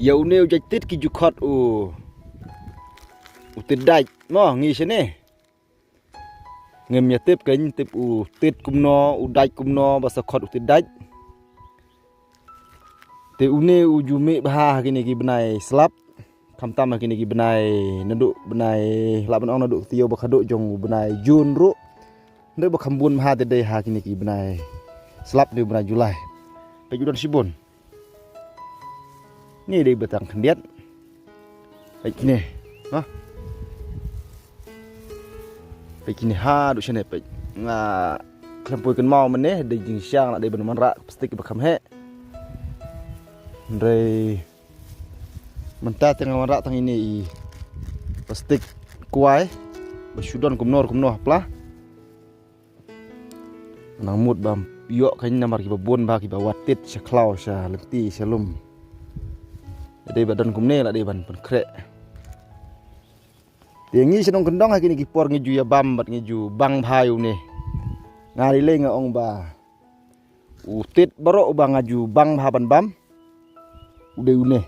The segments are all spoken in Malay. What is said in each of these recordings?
Ya une ujai tit ki jukot u tidai mo ngi sini ngem ya tip kan tip u tit kumno u dai kumno basa khot u tidai te une u jume bah kini ki benai slap kam tam kini ki benai naduk benai lap ong naduk tio bakaduk jong benai jun ru ndek bakambun ha te dei ha kini ki benai slap de benai julai pe judan sibun ni dei betang kendiat pe kini haไปกินห้าดูเช่นไปคลำปุยกันมองมันเนี่ยได้ยิงช่างละได้บรรมันระพลาสติกแบบคำเฮเลยมันตาตั้งมันระทั้งiniพลาสติกกวยบสุดอนกุมนอปลานังมุดบามยอกขันน้ำมันกิบบนบากิบวัดติดเชคลาวชาเลตีเชลุมได้บัดดอนกุมเนี่ยละได้บันเป็นเคระอย่างนี้ฉันต้องกันดองให้กินกี่ปอร์งี้จูยาบัมบัดงี้จูบังพายุนี่งานเล่งองบาอุติดบารอบางจูบังพาบันบัมอุเดอุนี่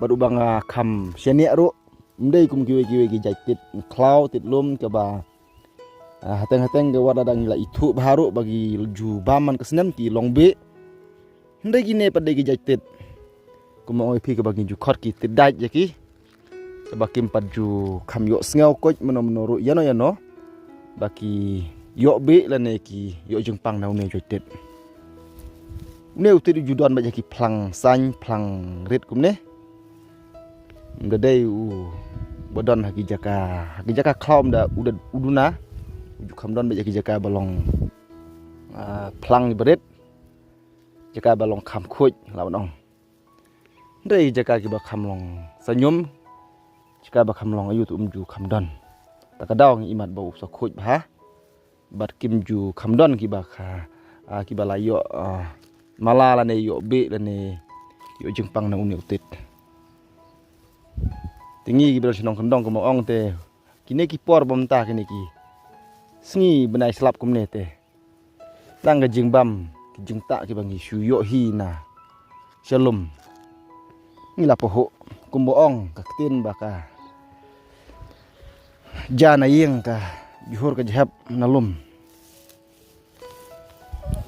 บัดอุบังคำเชนียรุมันได้กุมกิวกี่ใจติดคลาวติดลมกับบาhateng ke wada dang la itu baru bagi ju baman kesenam ki longbe ndai gine pada gi jaitit kuma oi pi ke bagi ju khot ki tidai jaki sebakim paju kam yo sngau koj menuru yano baki yo be lane ki yo jengpang nau ne jaitit ne uti judan ba jaki plang san plang rit kumne ngadai u bodon haki jaka klaum da uduna ujuk kamdon ba jaka balong plang berit jaka balong kam khoj lawan ong ndai jaka ki ba kamlong senyum jika bakam long ayu tu umju kamdon takadau ngi imat bau sa khoj bah bat kimju kamdon ki bakha ki balayo mala la ne yo be la ne yo jengpang na uni utit tingi ki bel sinong kandong ko ong te kine ki por bom ta kine ki sngi benai slap kumne te lang ga jengbam ki jengta ki bangi shu yo hi na shalom ni la poho kumbo ong kaktin baka jana yeng ka juhur ka jahab nalum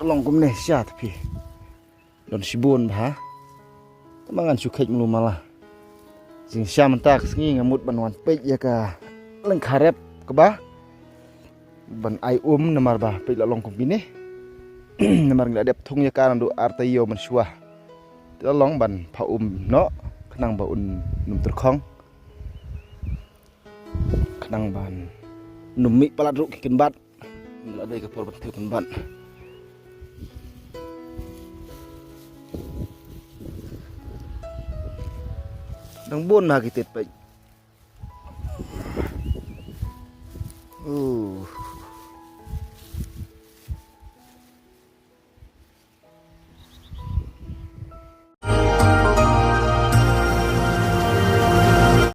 long kumne syat pi don sibun bah tamangan sukhet mulu malah sing syam tak sngi ngamut banwan pej ya ka leng kharep ka ba ban ai namar bah pej la long kumpine namar ngla dep thung ya ka ndu artayo man suah long ban pha no kenang ba un num terkhong kenang ban numi paladruk kikin bat ada ke por betul kan bat dang bon ma kitit pe